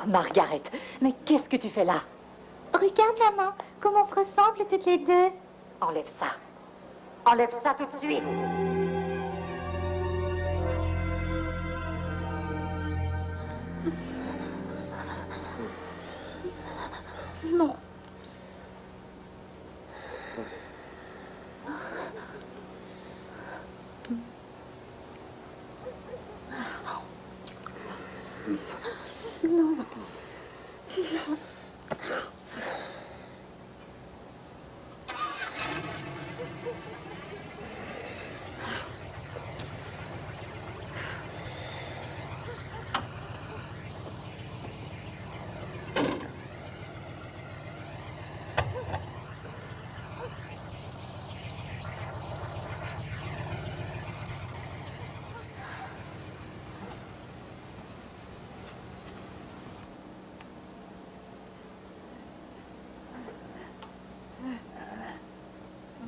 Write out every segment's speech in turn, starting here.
Margaret, mais qu'est-ce que tu fais là? Regarde, maman, comment on se ressemble toutes les deux. Enlève ça. Enlève ça tout de suite. Non. Non.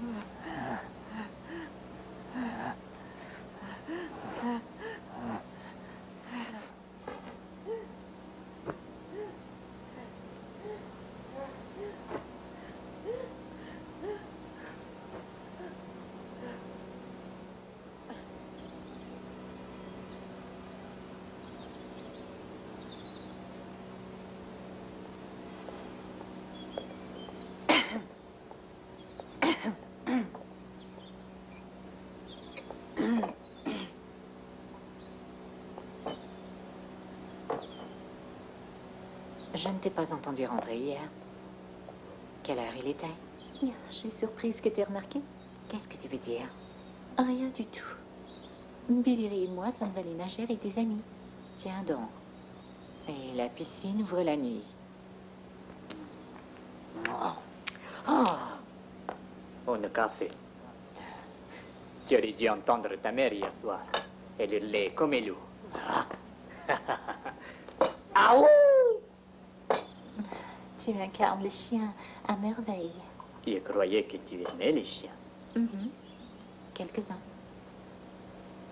Non. Je ne t'ai pas entendu rentrer hier. Quelle heure il était? Je suis surprise que tu aies remarqué. Qu'est-ce que tu veux dire? Rien du tout. Billy et moi sommes allés nager avec des amis. Tiens donc. Et la piscine ouvre la nuit. Oh. Un café. Tu aurais dû entendre ta mère hier soir. Elle hurlait comme un loup. Ah ouh! Tu incarnes le chien à merveille. Je croyais que tu aimais les chiens. Quelques-uns.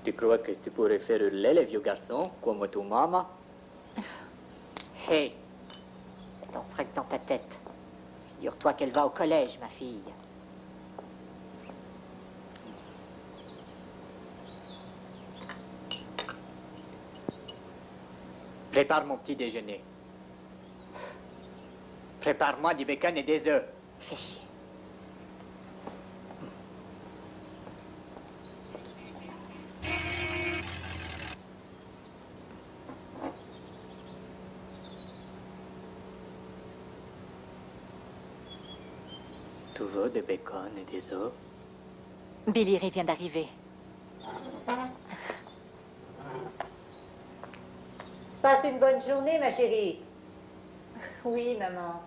Tu crois que tu pourrais faire hurler les vieux garçons comme ton maman? Hé! Ton seringue dans ta tête. Figure-toi qu'elle va au collège, ma fille. Prépare mon petit déjeuner. Prépare-moi du bacon et des œufs. Fais chier. Tu veux du bacon et des œufs? Billy Ray vient d'arriver. Passe une bonne journée, ma chérie. Oui, maman.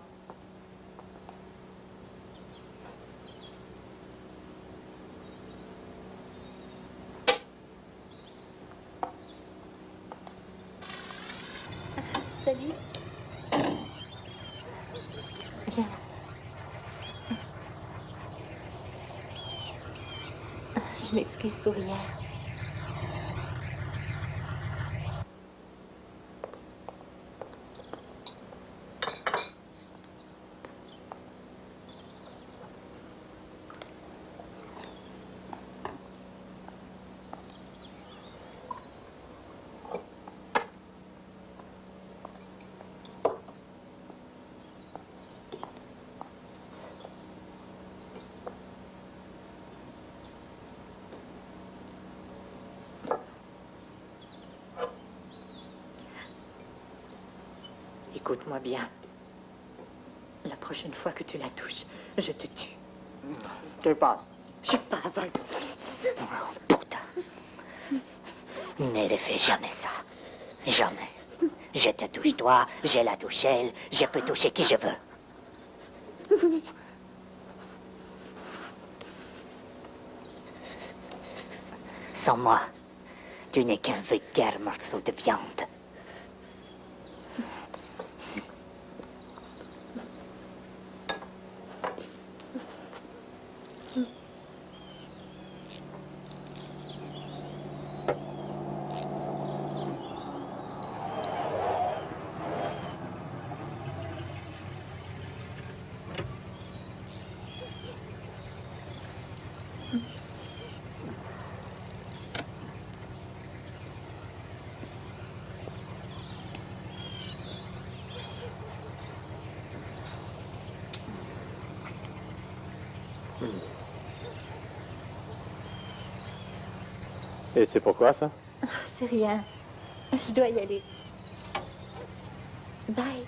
Salut. Viens là. Je m'excuse pour hier. Écoute-moi bien. La prochaine fois que tu la touches, je te tue. Que passe? Je suis pas aveugle. Putain. Ne refais jamais ça. Jamais. Je te touche toi, je la touche elle, je peux toucher qui je veux. Sans moi, tu n'es qu'un vulgaire morceau de viande. Et c'est pourquoi ça? C'est rien. Je dois y aller. Bye.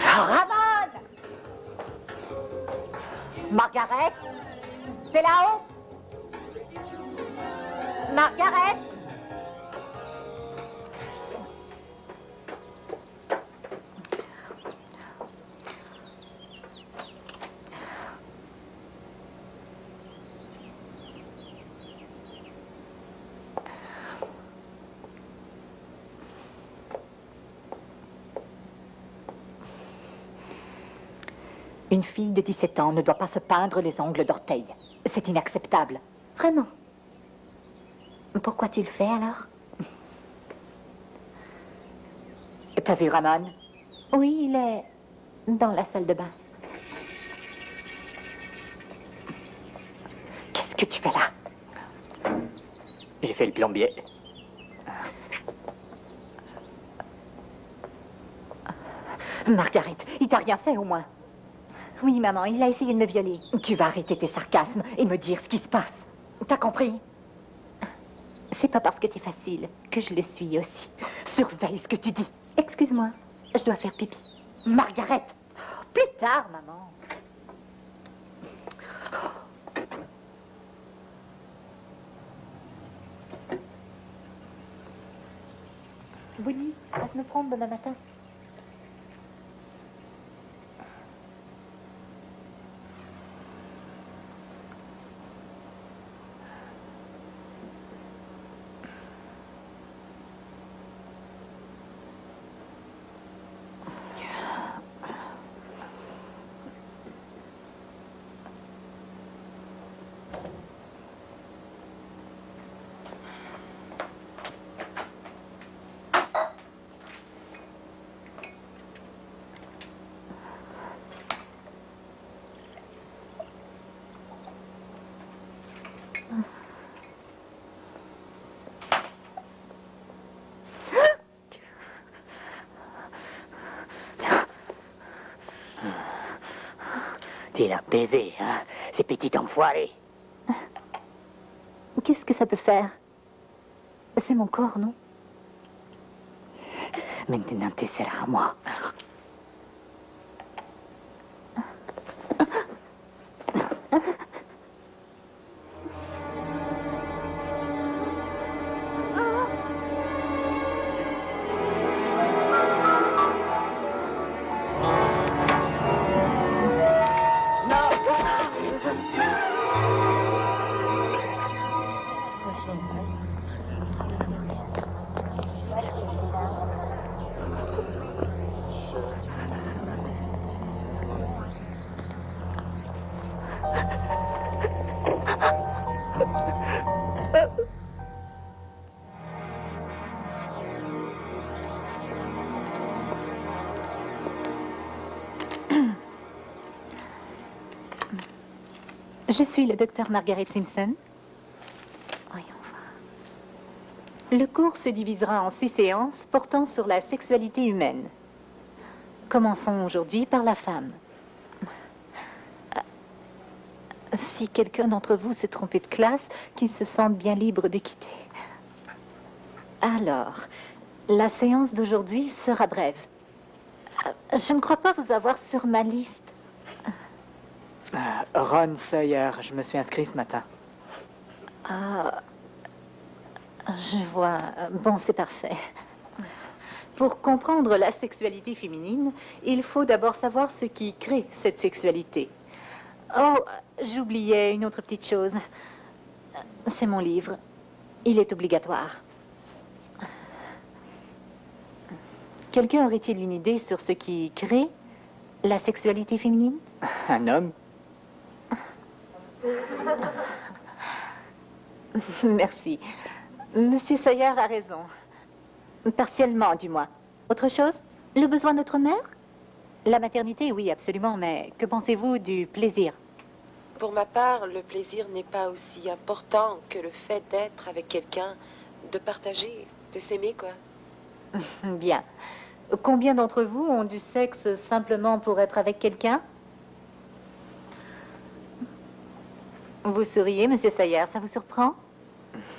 Ramon! Margaret? T'es là-haut? Margaret? Une fille de 17 ans ne doit pas se peindre les ongles d'orteil. C'est inacceptable. Vraiment? Pourquoi tu le fais alors? T'as vu Ramon? Oui, il est dans la salle de bain. Qu'est-ce que tu fais là? J'ai fait le plombier. Margaret, il t'a rien fait au moins. Oui, maman, il a essayé de me violer. Tu vas arrêter tes sarcasmes et me dire ce qui se passe. T'as compris? C'est pas parce que t'es facile que je le suis aussi. Surveille ce que tu dis. Excuse-moi, je dois faire pipi. Margaret, plus tard, maman. Bonnie, passe me prendre demain matin. Tu l'as baisé, hein, ces petits enfoirés. Qu'est-ce que ça peut faire? C'est mon corps, non? Maintenant, tu seras à moi. Je suis le docteur Margaret Simpson. Voyons voir. Le cours se divisera en 6 séances portant sur la sexualité humaine. Commençons aujourd'hui par la femme. Si quelqu'un d'entre vous s'est trompé de classe, qu'il se sente bien libre de quitter. Alors, la séance d'aujourd'hui sera brève. Je ne crois pas vous avoir sur ma liste. Ron Sawyer, je me suis inscrit ce matin. Ah, je vois. Bon, c'est parfait. Pour comprendre la sexualité féminine, il faut d'abord savoir ce qui crée cette sexualité. Oh, j'oubliais une autre petite chose. C'est mon livre. Il est obligatoire. Quelqu'un aurait-il une idée sur ce qui crée la sexualité féminine? Un homme? Merci. Monsieur Sawyer a raison. Partiellement, du moins. Autre chose? Le besoin d'être mère? La maternité, oui, absolument, mais que pensez-vous du plaisir? Pour ma part, le plaisir n'est pas aussi important que le fait d'être avec quelqu'un, de partager, de s'aimer, quoi. Bien. Combien d'entre vous ont du sexe simplement pour être avec quelqu'un? Vous souriez, Monsieur Sawyer, ça vous surprend?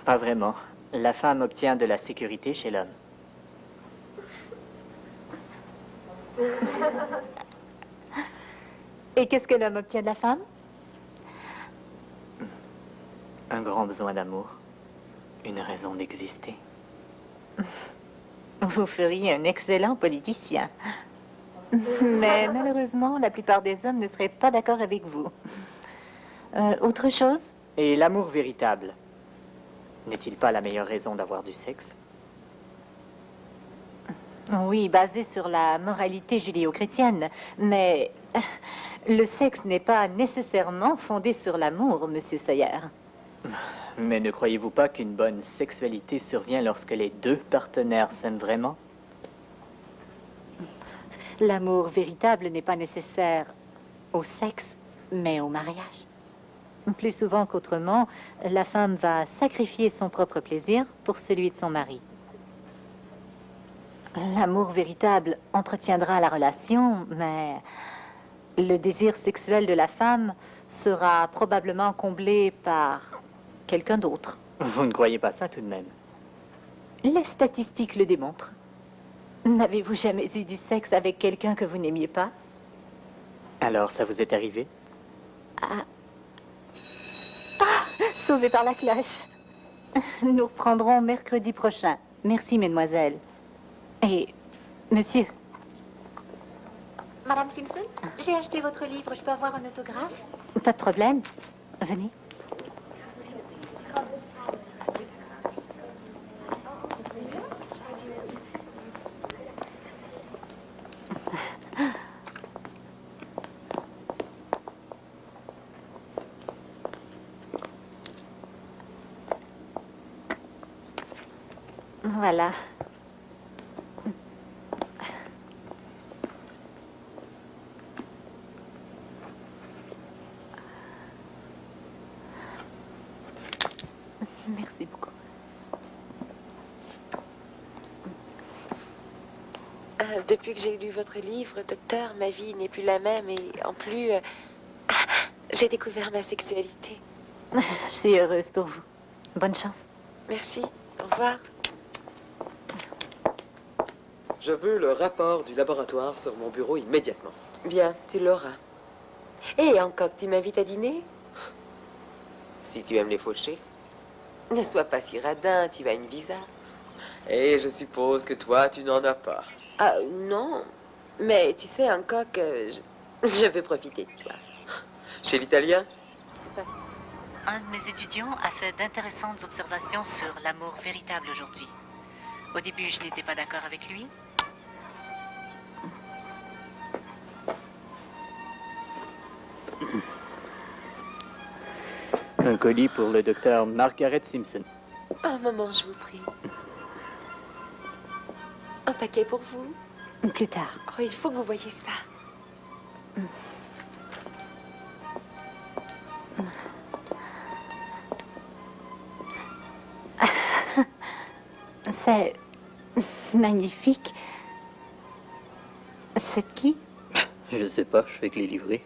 Pas vraiment. La femme obtient de la sécurité chez l'homme. Et qu'est-ce que l'homme obtient de la femme? Un grand besoin d'amour. Une raison d'exister. Vous feriez un excellent politicien. Mais malheureusement, la plupart des hommes ne seraient pas d'accord avec vous. Autre chose? Et l'amour véritable, n'est-il pas la meilleure raison d'avoir du sexe? Oui, basé sur la moralité judéo-chrétienne. Mais le sexe n'est pas nécessairement fondé sur l'amour, Monsieur Sawyer. Mais ne croyez-vous pas qu'une bonne sexualité survient lorsque les deux partenaires s'aiment vraiment? L'amour véritable n'est pas nécessaire au sexe, mais au mariage. Plus souvent qu'autrement, la femme va sacrifier son propre plaisir pour celui de son mari. L'amour véritable entretiendra la relation, mais le désir sexuel de la femme sera probablement comblé par quelqu'un d'autre. Vous ne croyez pas ça tout de même? Les statistiques le démontrent. N'avez-vous jamais eu du sexe avec quelqu'un que vous n'aimiez pas? Alors, ça vous est arrivé? Sauvé par la cloche. Nous reprendrons mercredi prochain. Merci, mesdemoiselles. Et, monsieur. Madame Simpson, j'ai acheté votre livre. Je peux avoir un autographe? Pas de problème. Venez. Voilà. Merci beaucoup. Depuis que j'ai lu votre livre, docteur, ma vie n'est plus la même et en plus, j'ai découvert ma sexualité. Je suis heureuse pour vous. Bonne chance. Merci. Au revoir. Je veux le rapport du laboratoire sur mon bureau immédiatement. Bien, tu l'auras. Et Hancock, tu m'invites à dîner? Si tu aimes les fauchés. Ne sois pas si radin, tu as une visa. Et je suppose que toi, tu n'en as pas. Ah, non. Mais tu sais, Hancock, je veux profiter de toi. Chez l'Italien? Un de mes étudiants a fait d'intéressantes observations sur l'amour véritable aujourd'hui. Au début, je n'étais pas d'accord avec lui. Un colis pour le docteur Margaret Simpson. Un moment, je vous prie. Un paquet pour vous? Plus tard. Oh, il faut que vous voyiez ça. C'est magnifique. C'est de qui? Je sais pas, je fais que les livrer.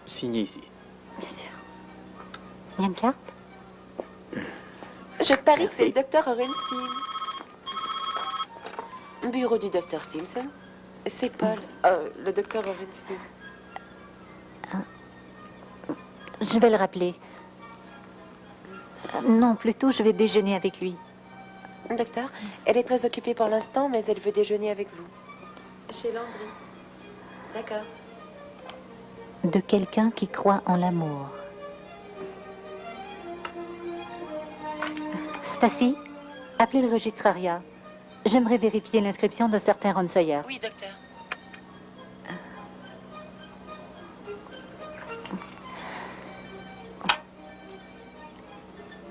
Signé ici. Bien sûr. Il y a une carte? Je parie Merci. que c'est le docteur Orenstein. Bureau du docteur Simpson. C'est Paul, le docteur Orenstein. Je vais le rappeler. Non, plutôt, je vais déjeuner avec lui. Docteur, elle est très occupée pour l'instant, mais elle veut déjeuner avec vous. Chez Landry. D'accord. de quelqu'un qui croit en l'amour. Stacy, appelez le registre ARIA. J'aimerais vérifier l'inscription d'un certain Ron Sawyer. Oui, docteur.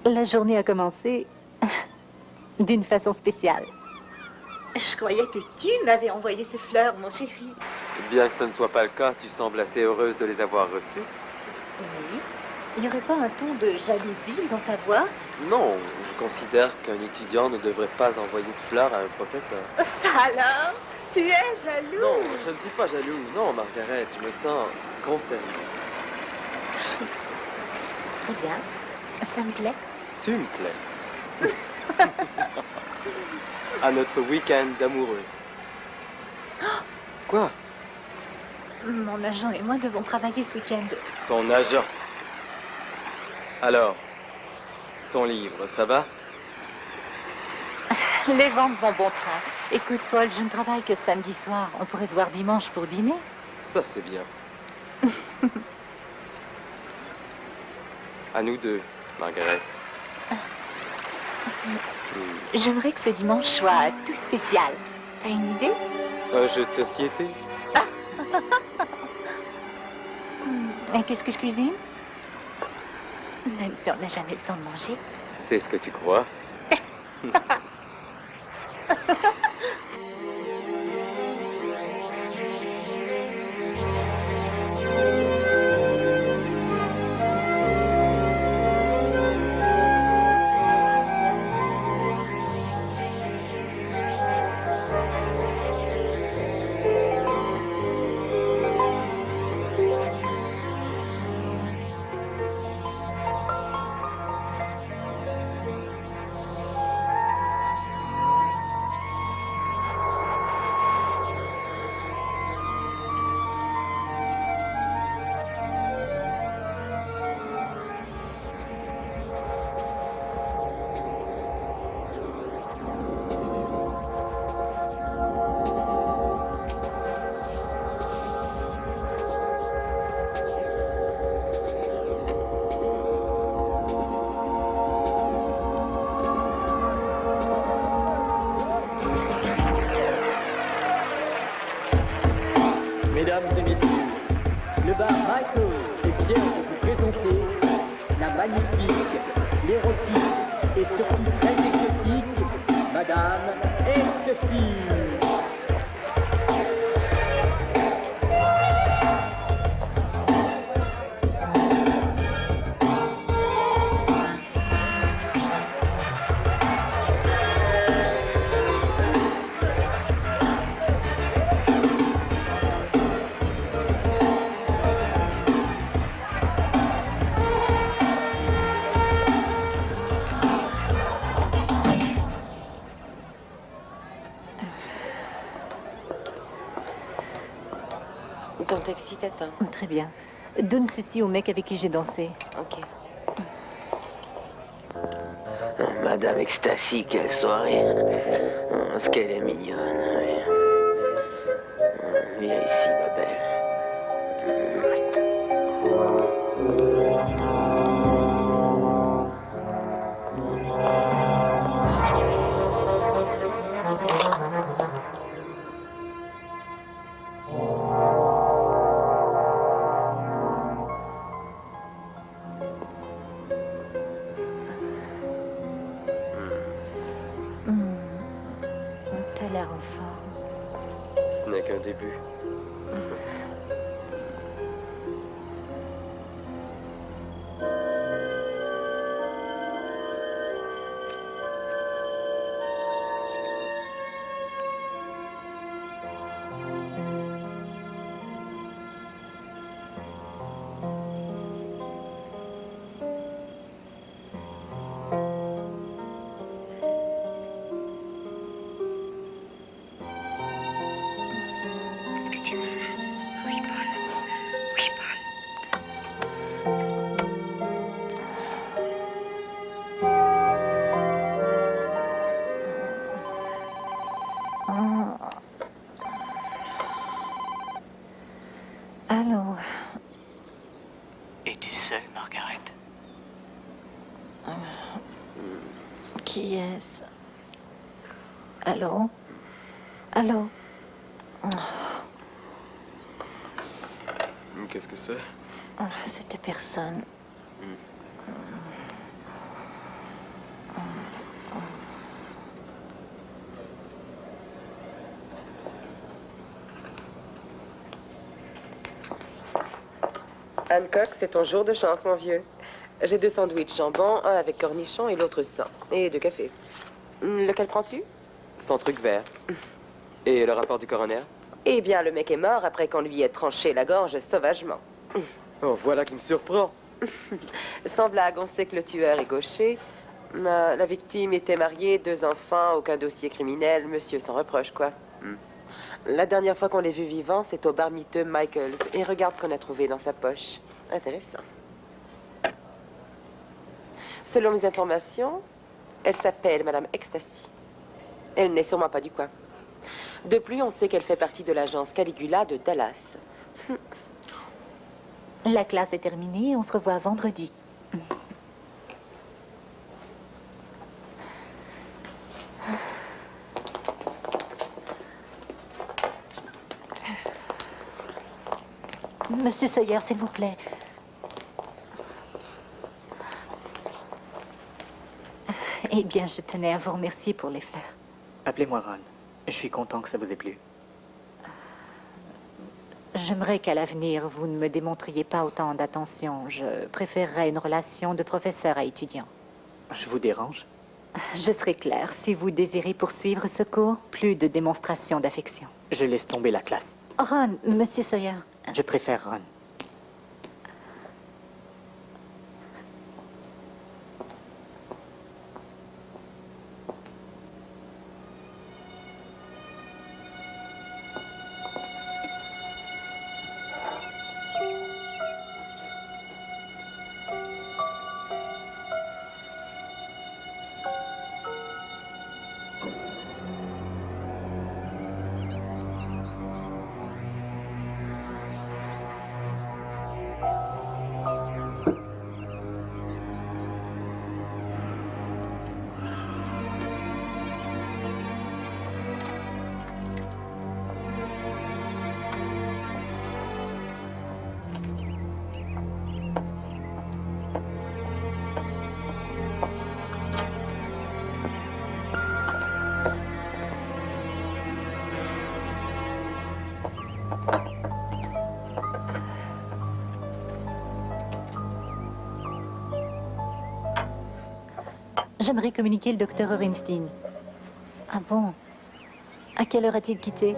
La journée a commencé d'une façon spéciale. Je croyais que tu m'avais envoyé ces fleurs, mon chéri. Bien que ce ne soit pas le cas, tu sembles assez heureuse de les avoir reçues. Oui. Il n'y aurait pas un ton de jalousie dans ta voix? Non, je considère qu'un étudiant ne devrait pas envoyer de fleurs à un professeur. Ça alors? Tu es jaloux? Non, je ne suis pas jaloux. Non, Margaret, je me sens concerné. Très bien. Ça me plaît. Tu me plais. À notre week-end d'amoureux. Quoi? Mon agent et moi devons travailler ce week-end. Ton agent. Alors, ton livre, ça va? Les ventes vont bon train. Écoute, Paul, je ne travaille que samedi soir. On pourrait se voir dimanche pour dîner. Ça, c'est bien. À nous deux, Margaret. J'aimerais que ce dimanche soit tout spécial. T'as une idée? Un jeu de société? Et qu'est-ce que je cuisine? Même si on n'a jamais le temps de manger. C'est ce que tu crois. Mesdames et messieurs, le bar Michael est fier de vous présenter la magnifique, l'érotique et surtout très exotique Madame Estefie. Ton taxi t'attend. Très bien. Donne ceci au mec avec qui j'ai dansé. Ok. Madame Ecstasy, quelle soirée. Est-ce qu'elle est mignonne. Viens ici, ma belle. T'as l'air en forme. Ce n'est qu'un début. Est-ce que tu m'aimes? Oui, Paul. Oui, Paul. Alors, Margaret. Qui est-ce? Allô? Allô? Qu'est-ce que c'est? C'était personne. Hancock, c'est ton jour de chance, mon vieux. J'ai 2 sandwichs jambon, un avec cornichon et l'autre sans. Et 2 cafés. Lequel prends-tu? Sans truc vert. Et le rapport du coroner? Eh bien, le mec est mort après qu'on lui ait tranché la gorge sauvagement. Oh, voilà qui me surprend. Sans blague, on sait que le tueur est gaucher. La victime était mariée, 2 enfants, aucun dossier criminel, monsieur sans reproche, quoi. La dernière fois qu'on l'ait vu vivant, c'est au bar miteux Michaels. Et regarde ce qu'on a trouvé dans sa poche. Intéressant. Selon mes informations, elle s'appelle Madame Ecstasy. Elle n'est sûrement pas du coin. De plus, on sait qu'elle fait partie de l'agence Caligula de Dallas. La classe est terminée, on se revoit vendredi. Monsieur Sawyer, s'il vous plaît. Eh bien, je tenais à vous remercier pour les fleurs. Appelez-moi Ron. Je suis content que ça vous ait plu. J'aimerais qu'à l'avenir, vous ne me démontriez pas autant d'attention. Je préférerais une relation de professeur à étudiant. Je vous dérange? Je serai claire. Si vous désirez poursuivre ce cours, plus de démonstration d'affection. Je laisse tomber la classe. Ron, Monsieur Sawyer. Je préfère Ron. J'aimerais communiquer le docteur Orenstein. Ah bon? À quelle heure a-t-il quitté?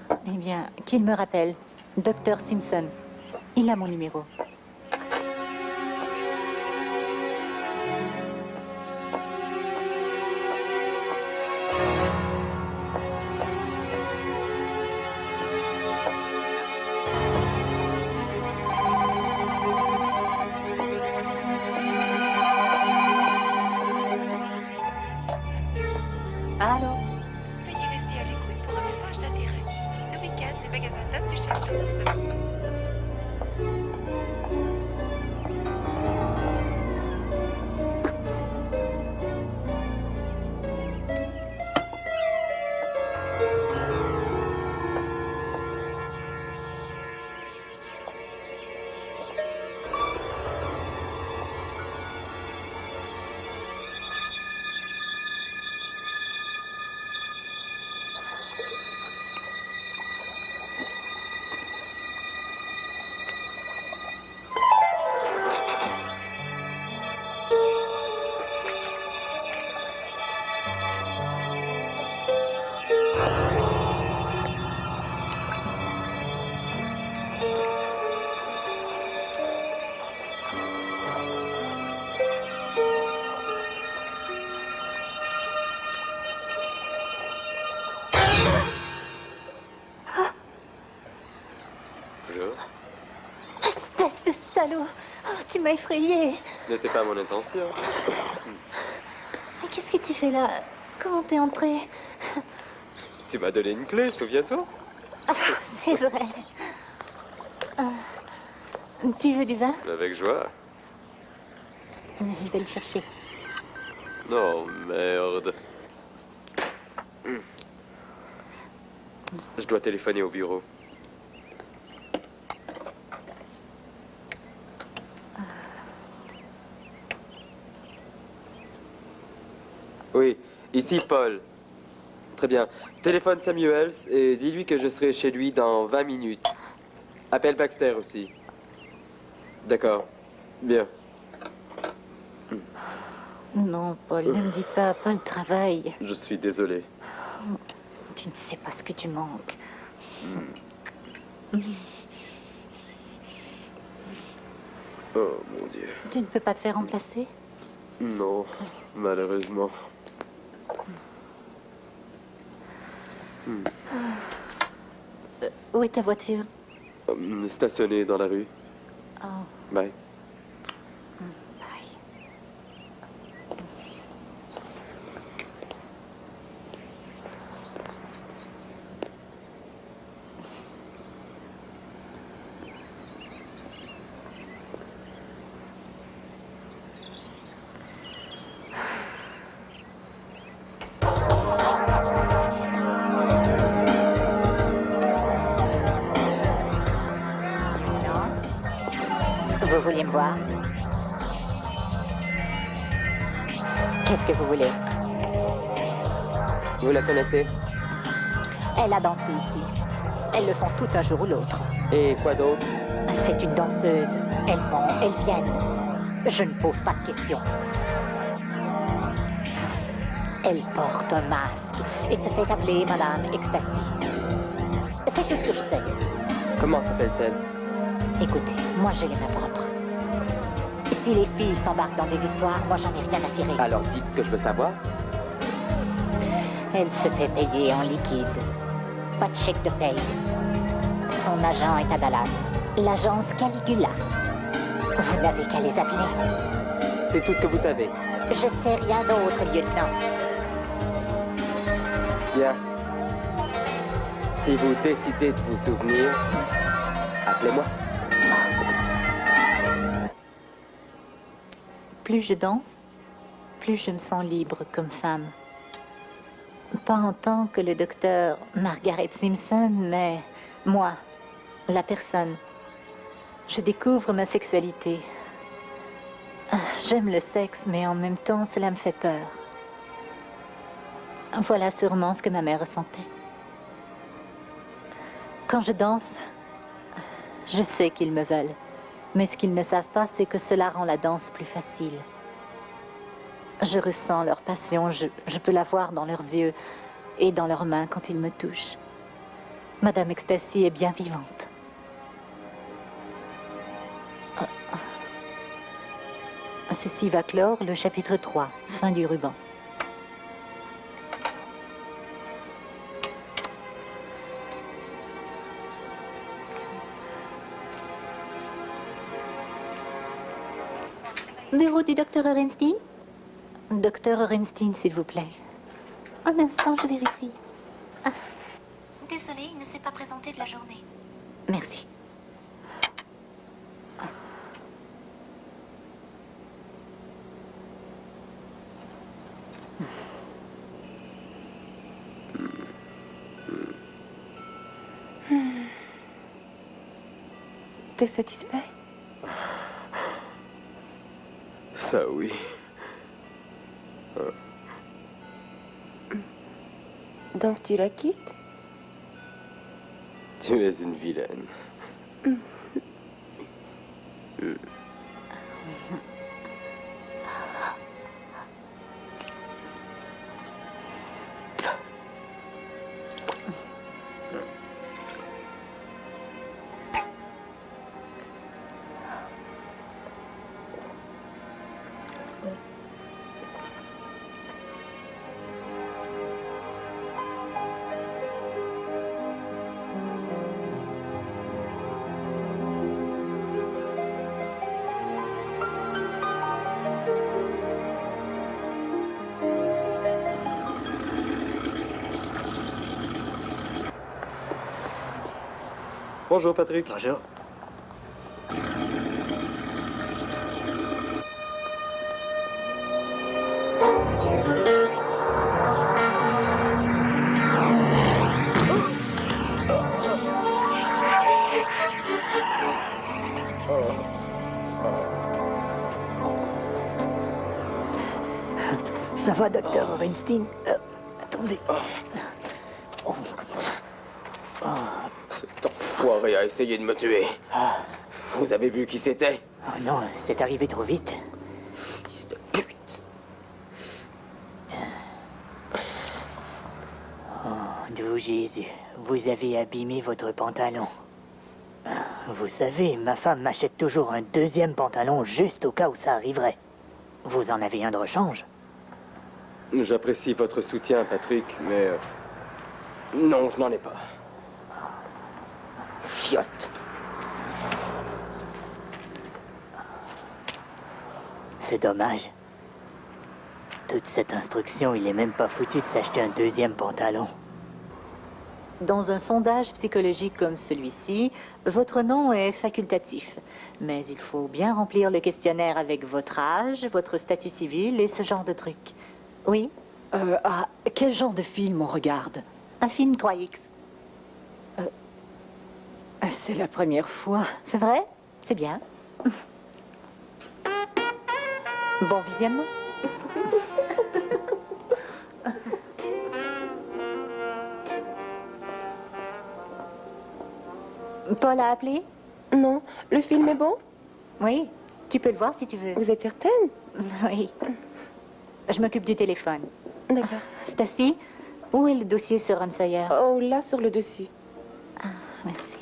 Eh bien, qu'il me rappelle. Docteur Simpson. Il a mon numéro. Allô? Veuillez rester à l'écoute pour un message d'intérêt. Ce week-end, les magasins Dame du Château vous offrent. Espèce de salaud! Oh, tu m'as effrayée! Ce n'était pas mon intention. Mais qu'est-ce que tu fais là? Comment t'es entré? Tu m'as donné une clé, souviens-toi? Ah, c'est vrai. Tu veux du vin? Avec joie. Je vais le chercher. Oh, merde. Je dois téléphoner au bureau. Oui, ici Paul. Très bien. Téléphone Samuels et dis-lui que je serai chez lui dans 20 minutes. Appelle Baxter aussi. D'accord. Bien. Non, Paul, ne me dis pas le travail. Je suis désolé. Tu ne sais pas ce que tu manques. Oh, mon Dieu. Tu ne peux pas te faire remplacer? Non, malheureusement. Où est ta voiture? Stationnée dans la rue. Oh, Bye. bye. Vous vouliez me voir? Qu'est-ce que vous voulez? Vous la connaissez? Elle a dansé ici. Elles le font tout un jour ou l'autre. Et quoi d'autre? C'est une danseuse. Elles vont, elles viennent. Je ne pose pas de questions. Elle porte un masque et se fait appeler Madame Ecstasy. C'est tout ce que je sais. Comment s'appelle-t-elle? Écoutez, moi j'ai les mains propres. Si les filles s'embarquent dans des histoires, moi j'en ai rien à cirer. Alors dites ce que je veux savoir. Elle se fait payer en liquide. Pas de chèque de paye. Son agent est à Dallas. L'agence Caligula. Vous n'avez qu'à les appeler. C'est tout ce que vous savez. Je sais rien d'autre, lieutenant. Bien. Si vous décidez de vous souvenir, appelez-moi. Plus je danse, plus je me sens libre comme femme. Pas en tant que le docteur Margaret Simpson, mais moi, la personne. Je découvre ma sexualité. J'aime le sexe, mais en même temps, cela me fait peur. Voilà sûrement ce que ma mère ressentait. Quand je danse, je sais qu'ils me veulent. Mais ce qu'ils ne savent pas, c'est que cela rend la danse plus facile. Je ressens leur passion, je peux la voir dans leurs yeux et dans leurs mains quand ils me touchent. Madame Ecstasy est bien vivante. Ceci va clore le chapitre 3, fin du ruban. Bureau du docteur Orenstein? Docteur Orenstein, s'il vous plaît. Un instant, je vérifie. Désolée, il ne s'est pas présenté de la journée. Merci. T'es satisfait? Ça, oui. Donc tu la quittes? Tu es une vilaine. Bonjour, Patrick. Bonjour. Ça va, docteur Orenstein? Attendez. Oh, comme ça. Cet enfoiré a essayé de me tuer. Vous avez vu qui c'était? Oh non, c'est arrivé trop vite. Fils de pute. Oh, doux Jésus, vous avez abîmé votre pantalon. Vous savez, ma femme m'achète toujours un deuxième pantalon juste au cas où ça arriverait. Vous en avez un de rechange? J'apprécie votre soutien, Patrick, mais... non, je n'en ai pas. Chiotte. C'est dommage. Toute cette instruction, il est même pas foutu de s'acheter un deuxième pantalon. Dans un sondage psychologique comme celui-ci, votre nom est facultatif. Mais il faut bien remplir le questionnaire avec votre âge, votre statut civil et ce genre de trucs. Oui? Quel genre de film on regarde? Un film 3X. C'est la première fois. C'est vrai? C'est bien. Bon visionnement. Paul a appelé? Non. Le film est bon? Oui. Tu peux le voir si tu veux. Vous êtes certaine? Oui. Je m'occupe du téléphone. D'accord. Stacy, où est le dossier sur Ron Sawyer? Oh, là, sur le dessus. Ah, merci.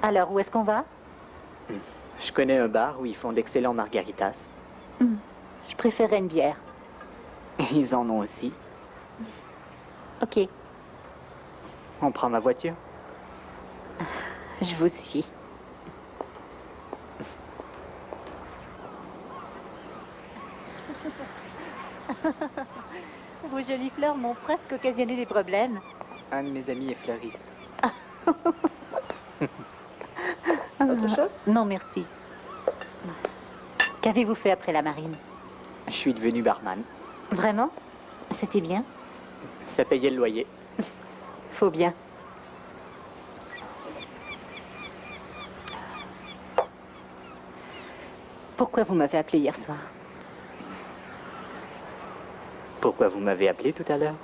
Alors, où est-ce qu'on va? Je connais un bar où ils font d'excellents margaritas. Je préférerais une bière. Ils en ont aussi. Ok, On prend ma voiture. je vous suis. Vos jolies fleurs m'ont presque occasionné des problèmes. Un de mes amis est fleuriste. Autre chose? Non, merci. Qu'avez-vous fait après la marine? Je suis devenu barman. Vraiment? C'était bien? Ça payait le loyer. Faut bien. Pourquoi vous m'avez appelé hier soir? Pourquoi vous m'avez appelé tout à l'heure?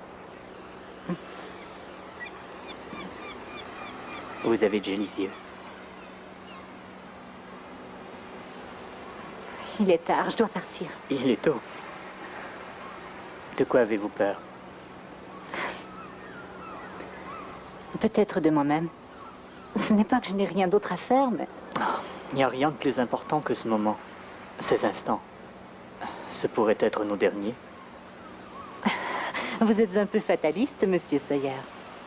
Vous avez de jolis yeux. Il est tard, je dois partir. Il est tôt. De quoi avez-vous peur? Peut-être de moi-même. Ce n'est pas que je n'ai rien d'autre à faire, mais... Il n'y a rien de plus important que ce moment. Ces instants. Ce pourrait être nos derniers. Vous êtes un peu fataliste, monsieur Sawyer.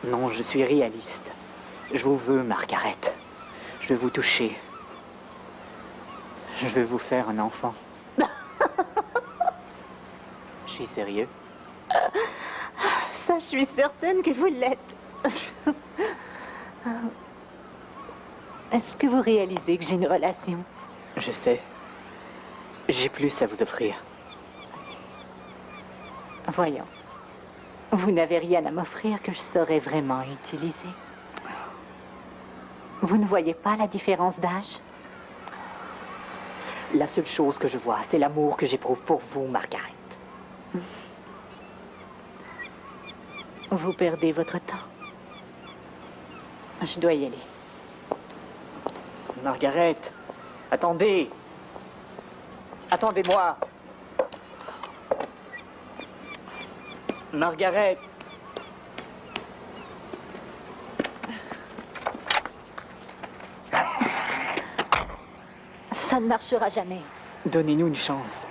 Non, je suis réaliste. Je vous veux, Margaret. Je veux vous toucher. Je veux vous faire un enfant. Je suis sérieux. Ça, je suis certaine que vous l'êtes. Est-ce que vous réalisez que j'ai une relation? Je sais. J'ai plus à vous offrir. Voyons. Vous n'avez rien à m'offrir que je saurais vraiment utiliser. Vous ne voyez pas la différence d'âge? La seule chose que je vois, c'est l'amour que j'éprouve pour vous, Margaret. Vous perdez votre temps. Je dois y aller. Margaret, attendez. Attendez-moi. Margaret. Ça ne marchera jamais. Donnez-nous une chance.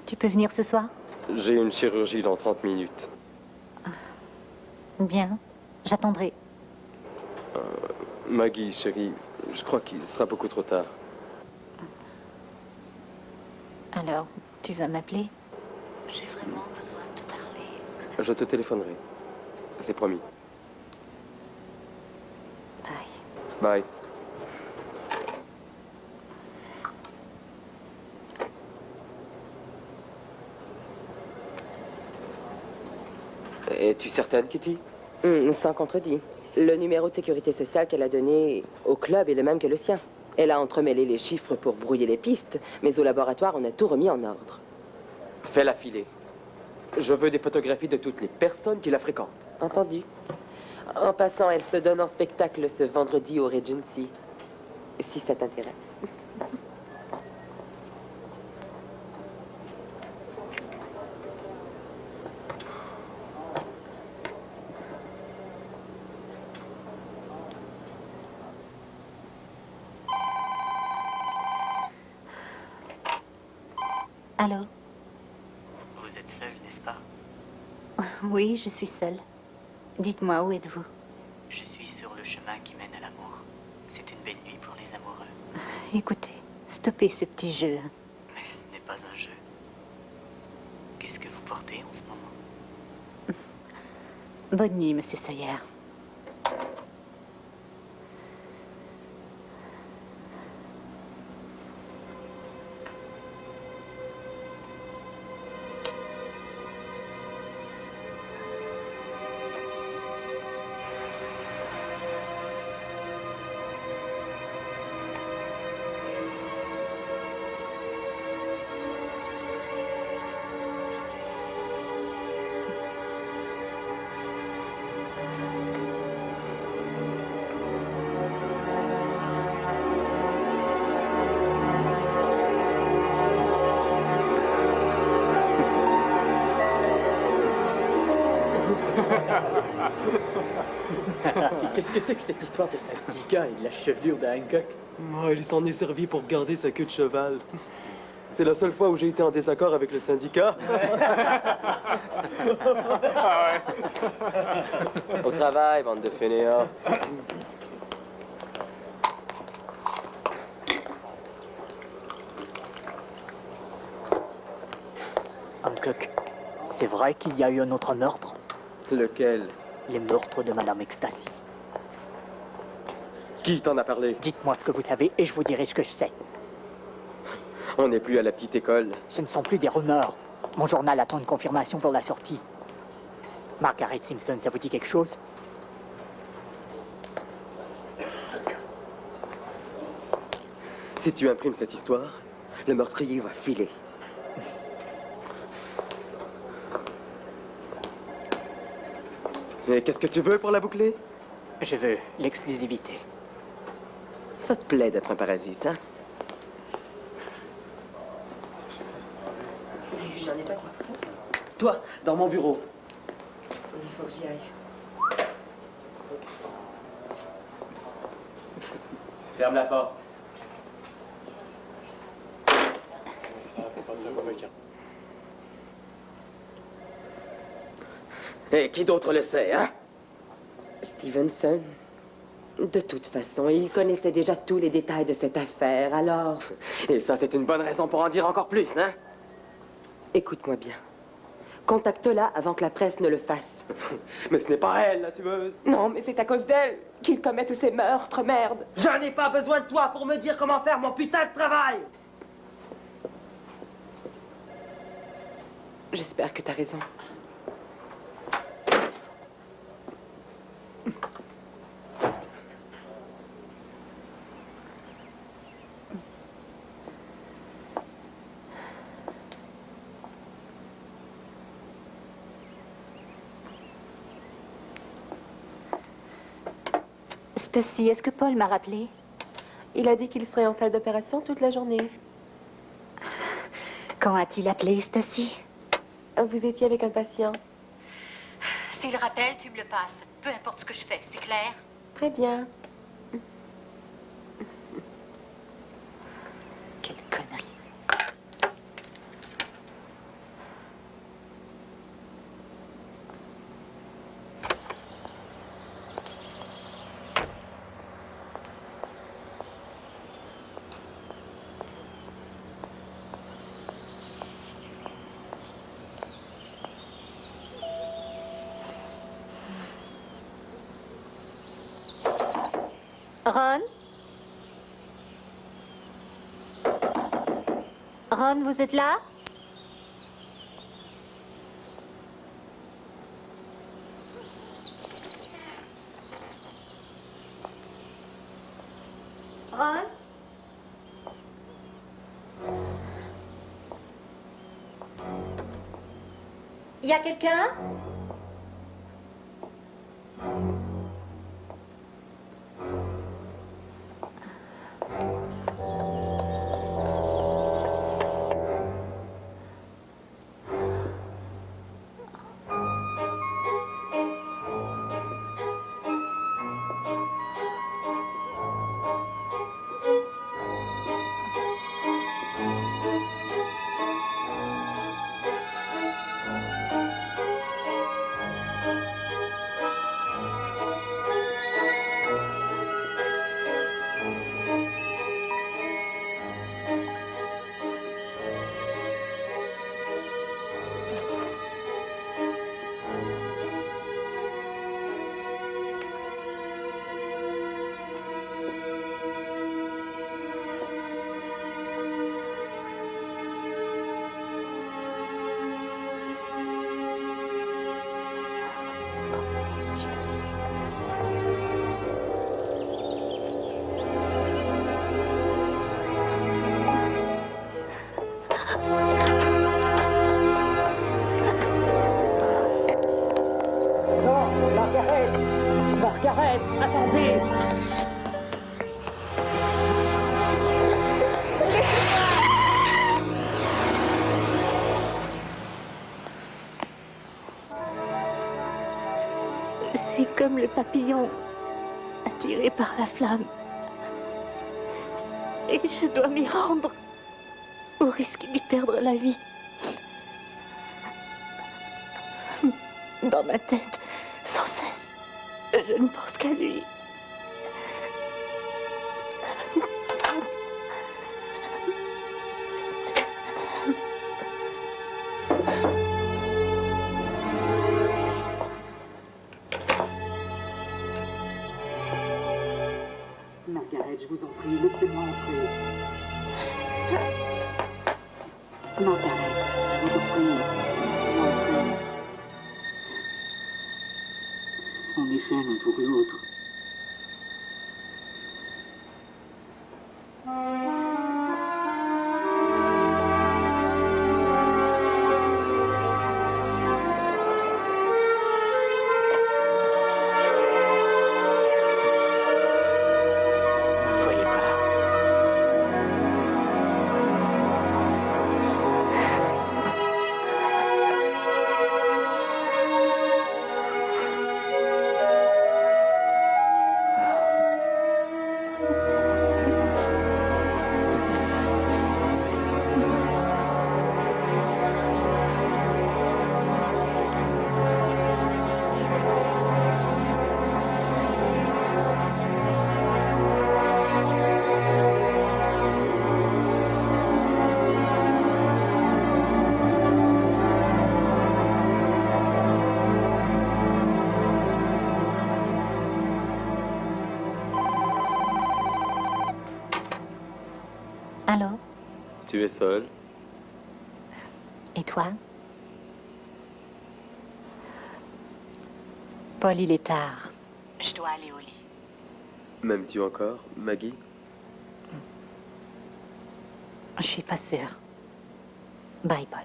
Tu peux venir ce soir? J'ai une chirurgie dans 30 minutes. Bien. J'attendrai. Maggie, chérie, je crois qu'il sera beaucoup trop tard. Alors, tu vas m'appeler? J'ai vraiment besoin de te parler. Je te téléphonerai. C'est promis. Bye. Bye. Es-tu certaine, Kitty? Sans contredit. Le numéro de sécurité sociale qu'elle a donné au club est le même que le sien. Elle a entremêlé les chiffres pour brouiller les pistes, mais au laboratoire, on a tout remis en ordre. Fais-la filer. Je veux des photographies de toutes les personnes qui la fréquentent. Entendu. En passant, elle se donne en spectacle ce vendredi au Regency. Si ça t'intéresse. Allô? Vous êtes seule, n'est-ce pas? Oui, je suis seule. Dites-moi, où êtes-vous? Je suis sur le chemin qui mène à l'amour. C'est une belle nuit pour les amoureux. Écoutez, stoppez ce petit jeu. Mais ce n'est pas un jeu. Qu'est-ce que vous portez en ce moment? Bonne nuit, Monsieur Sayer. Qu'est-ce que c'est que cette histoire de syndicat et de la chevelure de Hancock? Oh, il s'en est servi pour garder sa queue de cheval. C'est la seule fois où j'ai été en désaccord avec le syndicat. Au travail, bande de fainéants. Hancock, c'est vrai qu'il y a eu un autre meurtre? Lequel? Les meurtres de Madame Ecstasy. Qui t'en a parlé? Dites-moi ce que vous savez et je vous dirai ce que je sais. On n'est plus à la petite école. Ce ne sont plus des rumeurs. Mon journal attend une confirmation pour la sortie. Margaret Simpson, ça vous dit quelque chose? Si tu imprimes cette histoire, le meurtrier va filer. Et qu'est-ce que tu veux pour la boucler? Je veux l'exclusivité. Ça te plaît d'être un parasite, hein? J'en ai pas question. Toi, dans mon bureau. Il faut que j'y aille. Ferme la porte. Et qui d'autre le sait, hein? Stevenson. De toute façon, il connaissait déjà tous les détails de cette affaire, alors... Et ça, c'est une bonne raison pour en dire encore plus, hein? Écoute-moi bien. Contacte-la avant que la presse ne le fasse. Mais ce n'est pas elle, la tueuse. Non, mais c'est à cause d'elle qu'il commet tous ces meurtres, merde. J'en ai pas besoin de toi pour me dire comment faire mon putain de travail. J'espère que t'as raison. Stacy, est-ce que Paul m'a rappelé? Il a dit qu'il serait en salle d'opération toute la journée. Quand a-t-il appelé, Stacy? Vous étiez avec un patient. S'il rappelle, tu me le passes. Peu importe ce que je fais, c'est clair? Très bien. Quelle connerie. Ron? Ron, vous êtes là? Ron? Y a quelqu'un? Margaret, attendez! C'est comme le papillon attiré par la flamme. Et je dois m'y rendre au risque d'y perdre la vie. Dans ma tête, sans cesse, je ne pense qu'à lui. Margaret, je vous en prie, laissez-moi entrer. Margaret, je vous en prie, laissez-moi entrer. On est fait l'un pour l'autre. Alors? Tu es seul? Et toi? Paul, il est tard. Je dois aller au lit. M'aimes-tu encore, Maggie? Je suis pas sûre. Bye, Paul.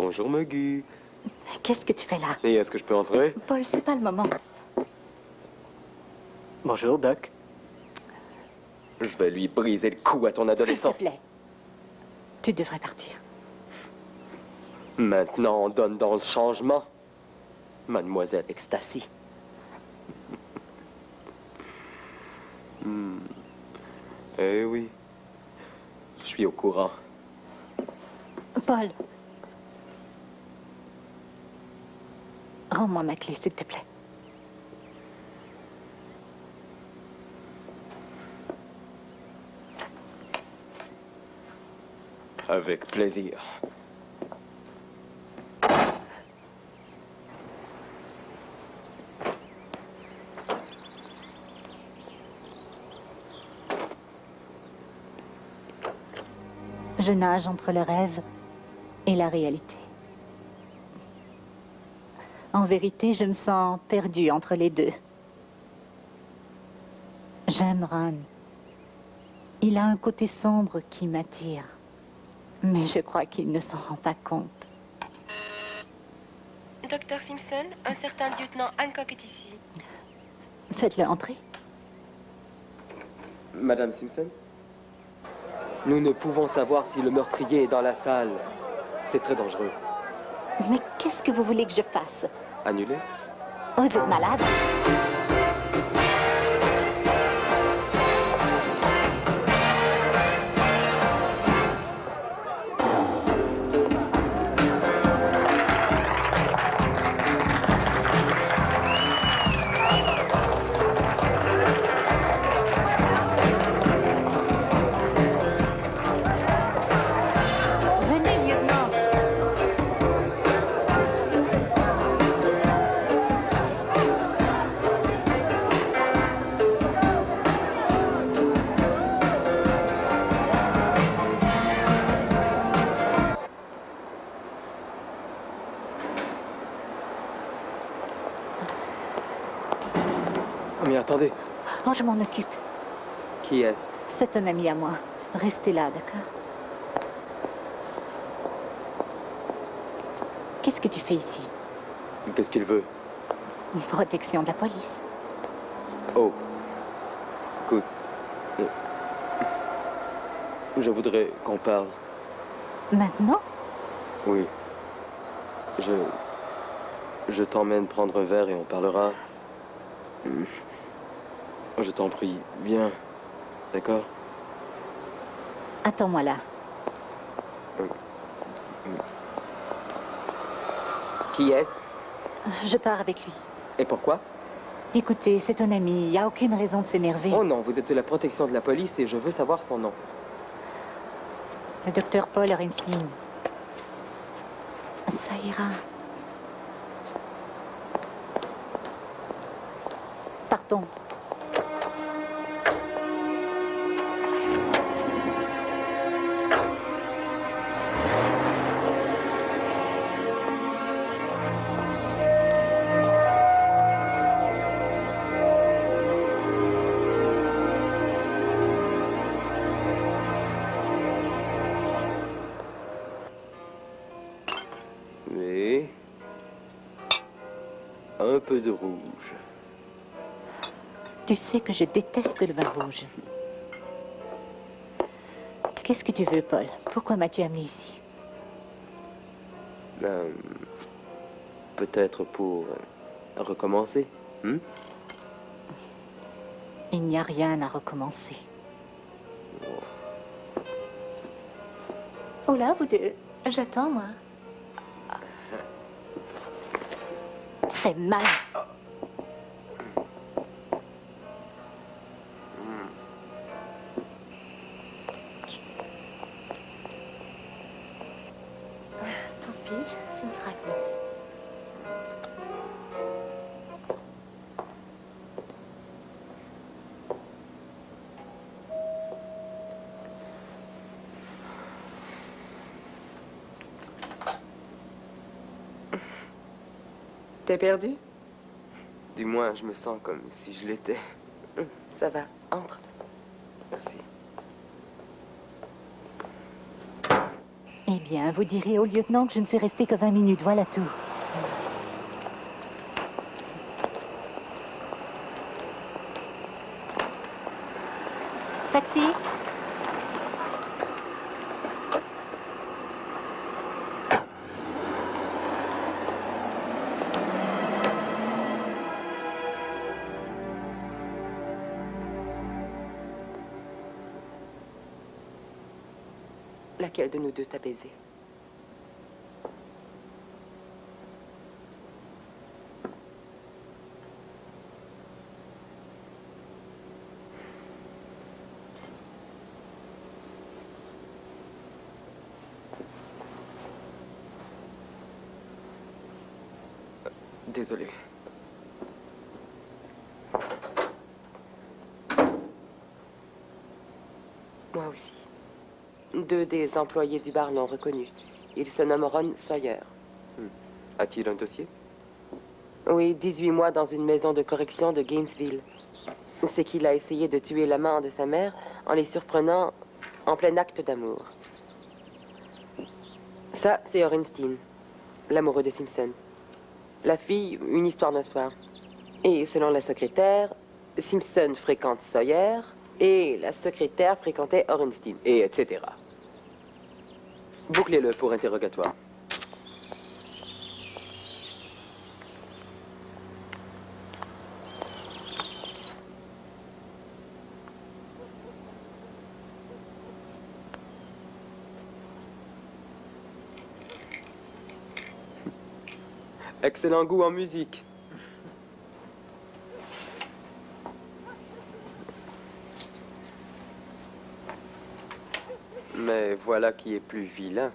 Bonjour, Maggie. Qu'est-ce que tu fais là? Et est-ce que je peux entrer? Paul, c'est pas le moment. Bonjour, Doc. Je vais lui briser le cou à ton S'il adolescent. te plaît. Tu devrais partir. Maintenant, on donne dans le changement. Mademoiselle Ecstasy. Eh oui. Je suis au courant. Paul. Rends-moi ma clé, s'il te plaît. Avec plaisir. Je nage entre le rêve et la réalité. En vérité, je me sens perdue entre les deux. J'aime Ron. Il a un côté sombre qui m'attire. Mais je crois qu'il ne s'en rend pas compte. Docteur Simpson, un certain lieutenant Hancock est ici. Faites-le entrer. Madame Simpson? Nous ne pouvons savoir si le meurtrier est dans la salle. C'est très dangereux. Mais qu'est-ce que vous voulez que je fasse? Annuler? Vous êtes malade? Venez, lieutenant. Mais attendez, Oh, je m'en occupe. qui est-ce? C'est un ami à moi. Restez là, d'accord? Qu'est-ce que tu fais ici? Qu'est-ce qu'il veut? Une protection de la police. Oh. Écoute. Je voudrais qu'on parle. Maintenant? Oui. Je t'emmène prendre un verre et on parlera. Je t'en prie, viens. D'accord? Attends-moi là. Qui est-ce? Je pars avec lui. Et pourquoi? Écoutez, c'est un ami. Il n'y a aucune raison de s'énerver. Oh non, vous êtes de la protection de la police et je veux savoir son nom. Le docteur Paul Orenstein. Ça ira. Partons. Et un peu de rouge. Tu sais que je déteste le vin rouge. Qu'est-ce que tu veux, Paul? Pourquoi m'as-tu amené ici? Peut-être pour recommencer. Il n'y a rien à recommencer. Oh là, vous deux. J'attends, moi. C'est mal. Tant pis, ce ne sera que... T'es perdu? Du moins, je me sens comme si je l'étais. Ça va, entre. Merci. Eh bien, vous direz au lieutenant que je ne suis restée que 20 minutes, voilà tout. Taxi? Laquelle de nous deux t'a baisé? Désolé. Moi aussi. 2 des employés du bar l'ont reconnu. Il se nomme Ron Sawyer. A-t-il un dossier? Oui, 18 mois dans une maison de correction de Gainesville. C'est qu'il a essayé de tuer l'amant de sa mère en les surprenant en plein acte d'amour. Ça, c'est Orenstein, l'amoureux de Simpson. La fille, une histoire d'un soir. Et selon la secrétaire, Simpson fréquente Sawyer et la secrétaire fréquentait Orenstein. Et etc. Bouclez-le pour interrogatoire. Excellent goût en musique. Mais voilà qui est plus vilain.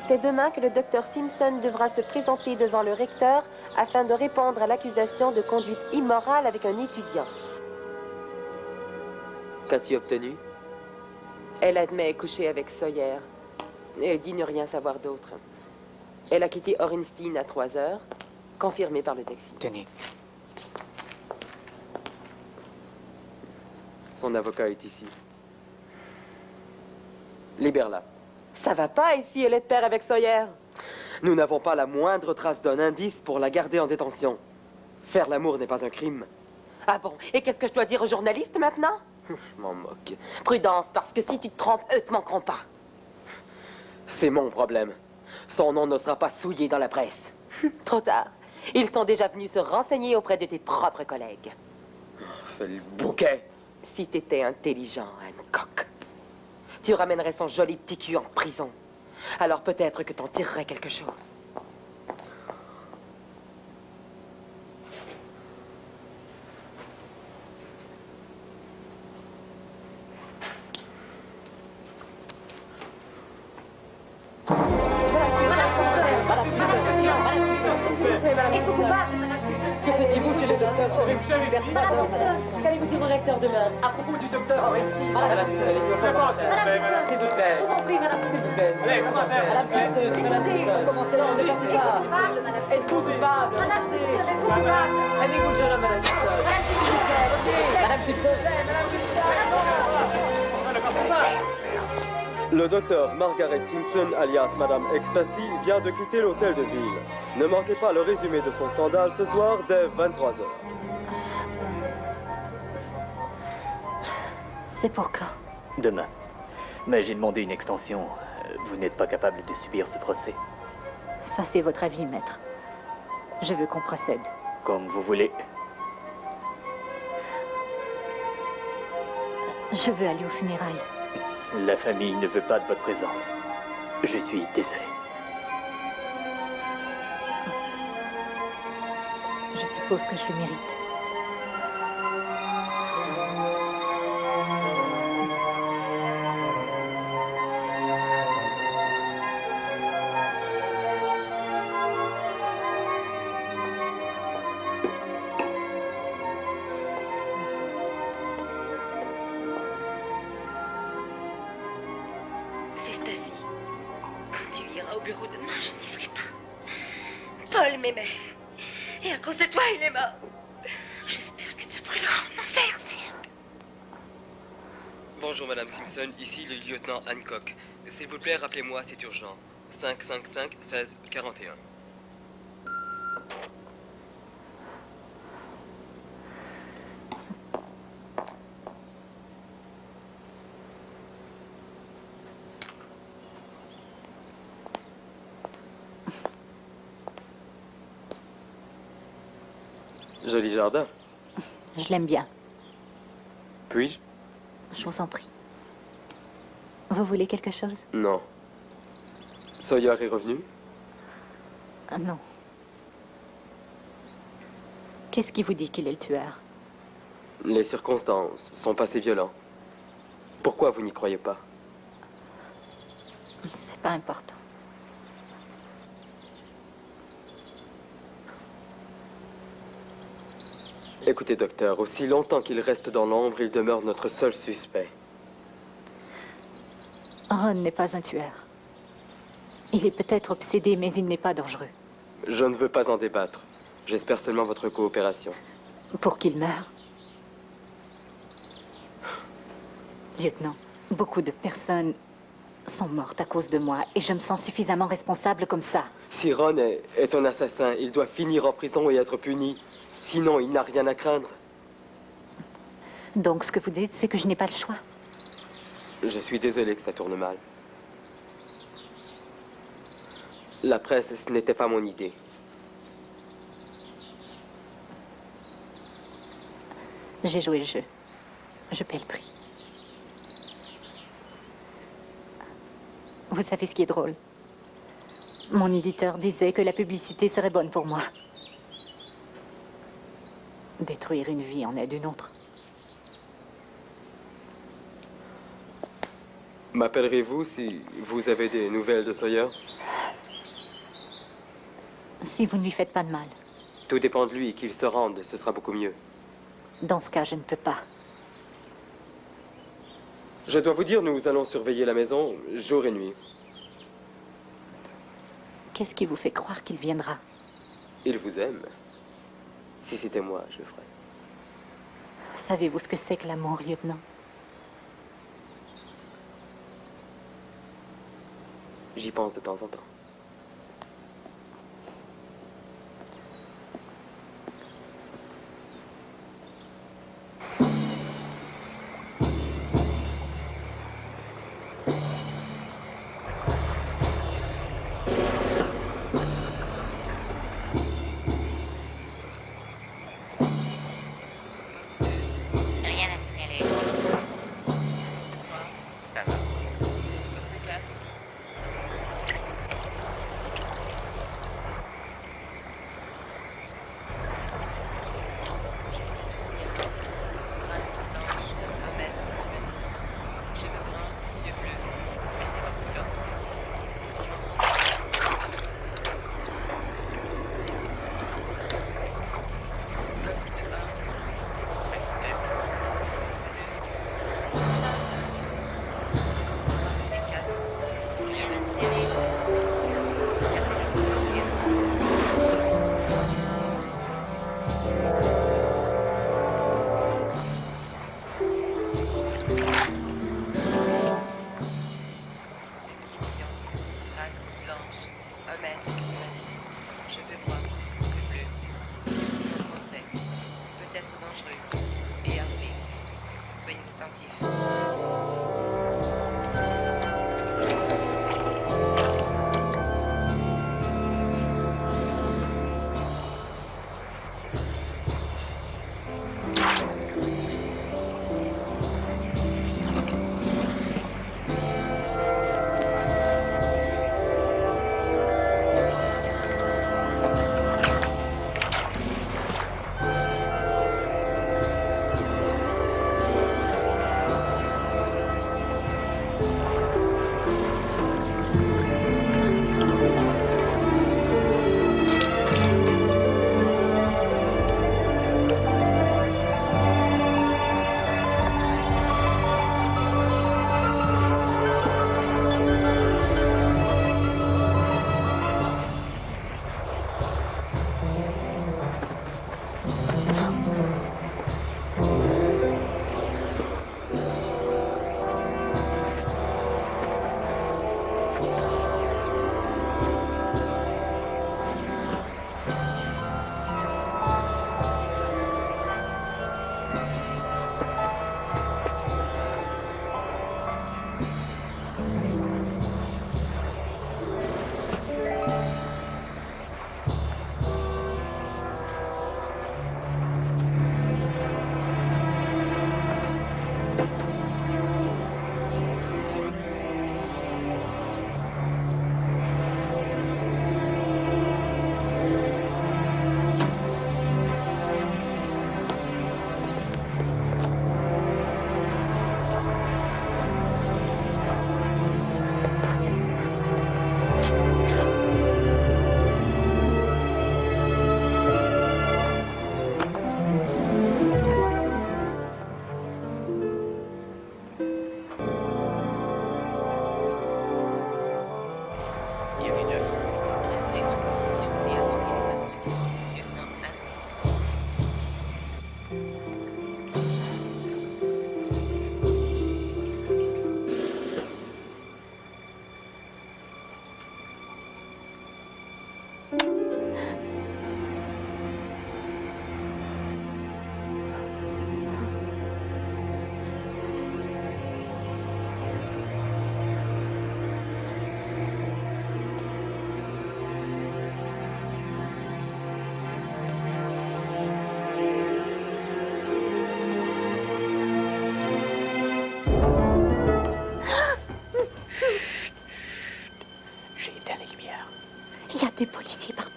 C'est demain que le docteur Simpson devra se présenter devant le recteur afin de répondre à l'accusation de conduite immorale avec un étudiant. Qu'as-tu obtenu? Elle admet coucher avec Sawyer. Elle dit ne rien savoir d'autre. Elle a quitté Orenstein à 3 heures, confirmé par le taxi. Tenez. Son avocat est ici. Libère-la. Ça va pas ici, elle est de pair avec Sawyer. Nous n'avons pas la moindre trace d'un indice pour la garder en détention. Faire l'amour n'est pas un crime. Ah bon? Et qu'est-ce que je dois dire aux journalistes maintenant? Je m'en moque. Prudence, parce que si tu te trompes, eux te manqueront pas. C'est mon problème. Son nom ne sera pas souillé dans la presse. Trop tard. Ils sont déjà venus se renseigner auprès de tes propres collègues. C'est le bouquet. Si t'étais intelligent, Hancock, tu ramènerais son joli petit cul en prison. Alors peut-être que t'en tirerais quelque chose. Que faisiez-vous chez le docteur Qu'allez-vous dire au recteur demain? À propos du docteur Orenstein. Madame S'il vous plaît. S'il vous plaît. Madame Simpson, Madame Simpson. Commentez-la, on ne parle pas. Êtes-vous coupable? Allez-vous, jeune homme, Madame Simpson. Madame Simpson. Le docteur Margaret Simpson, alias Madame Ecstasy, vient de quitter l'hôtel de ville. Ne manquez pas le résumé de son scandale ce soir dès 23h. C'est pour quand? Demain. Mais j'ai demandé une extension. Vous n'êtes pas capable de subir ce procès. Ça, c'est votre avis, maître. Je veux qu'on procède. Comme vous voulez. Je veux aller aux funérailles. La famille ne veut pas de votre présence. Je suis désolé. Je suppose que je le mérite. C'est Stacy. Quand tu iras au bureau demain, je n'y serai pas. Paul m'aimait. Et à cause de toi, il est mort. J'espère que tu brûleras en enfer, Sam. Bonjour Madame Simpson, ici le lieutenant Hancock. S'il vous plaît, rappelez-moi, c'est urgent. 555 16 41. Joli jardin. Je l'aime bien. Puis-je? Je vous en prie. Vous voulez quelque chose? Non. Sawyer est revenu? Non. Qu'est-ce qui vous dit qu'il est le tueur? Les circonstances sont passées violentes. Pourquoi vous n'y croyez pas? C'est pas important. Écoutez, docteur, aussi longtemps qu'il reste dans l'ombre, il demeure notre seul suspect. Ron n'est pas un tueur. Il est peut-être obsédé, mais il n'est pas dangereux. Je ne veux pas en débattre. J'espère seulement votre coopération. Pour qu'il meure. Lieutenant, beaucoup de personnes sont mortes à cause de moi, et je me sens suffisamment responsable comme ça. Si Ron est un assassin, il doit finir en prison et être puni. Sinon, il n'a rien à craindre. Donc, ce que vous dites, c'est que je n'ai pas le choix. Je suis désolé que ça tourne mal. La presse, ce n'était pas mon idée. J'ai joué le jeu. Je paie le prix. Vous savez ce qui est drôle? Mon éditeur disait que la publicité serait bonne pour moi. Détruire une vie en aide une autre. M'appellerez-vous si vous avez des nouvelles de Sawyer? Si vous ne lui faites pas de mal. Tout dépend de lui. Qu'il se rende, ce sera beaucoup mieux. Dans ce cas, je ne peux pas. Je dois vous dire, nous allons surveiller la maison jour et nuit. Qu'est-ce qui vous fait croire qu'il viendra? Il vous aime. Si c'était moi, je le ferais. Savez-vous ce que c'est que l'amour, lieutenant? J'y pense de temps en temps. Rien à signaler. Ça va.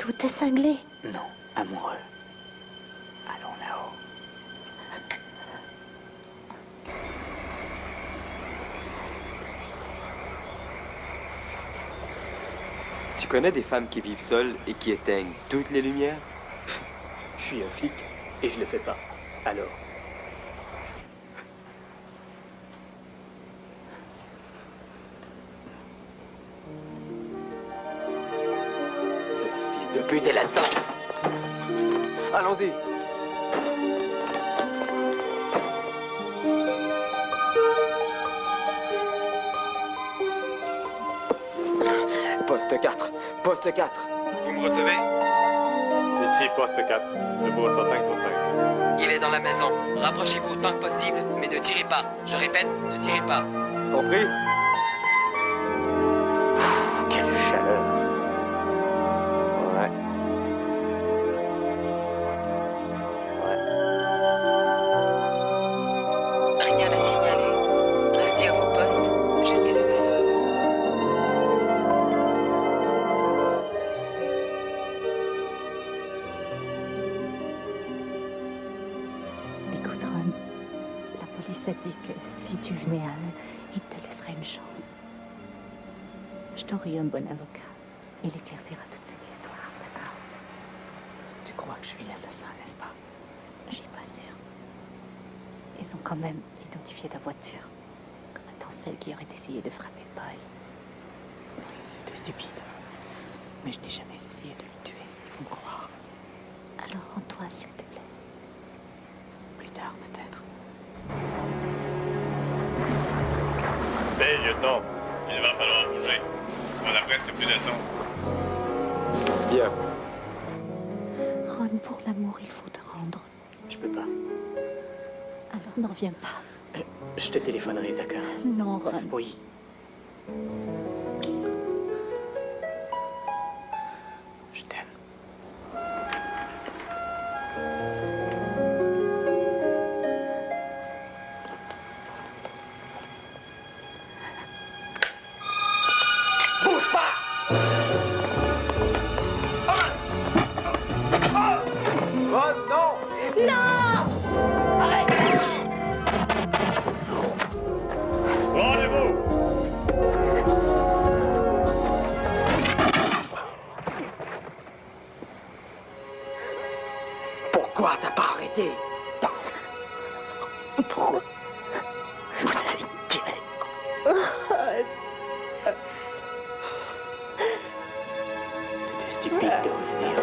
Tout est cinglé. Non, amoureux. Allons là-haut. Tu connais des femmes qui vivent seules et qui éteignent toutes les lumières? Je suis un flic et je le fais pas. Alors? Ce fils de pute est là-dedans. Allons-y. Poste 4. Poste 4. Vous me recevez? Ici, poste 4. Je vous reçois 5 sur 5. Il est dans la maison. Rapprochez-vous autant que possible, mais ne tirez pas. Je répète, ne tirez pas. Compris? Quelle chaleur. Ouais. Rien à signaler. Restez à vos postes jusqu'à nouvel ordre. Écoute, Ron, la police a dit que si tu venais à eux, ils te laisseraient une chance. Je t'aurai un bon avocat. Il éclaircira toute cette histoire, d'accord? Tu crois que je suis l'assassin, n'est-ce pas? Je suis pas sûre. Ils ont quand même identifié ta voiture comme étant celle qui aurait essayé de frapper Paul. C'était stupide. Mais je n'ai jamais essayé de le tuer. Il faut me croire. Alors rends-toi, s'il te plaît. Plus tard, peut-être. Hey, lieutenant, il va falloir bouger. On a presque plus d'essence. Bien. Ron, pour l'amour, il faut te rendre. Je peux pas. Alors n'en reviens pas. Je te téléphonerai, d'accord? Non, Ron. Oui. Je t'aime. Bouge pas! Ron, non! Non! Arrête! Rendez-vous! Pourquoi t'as pas arrêté? Pourquoi? Vous avez tiré. C'était stupide de revenir.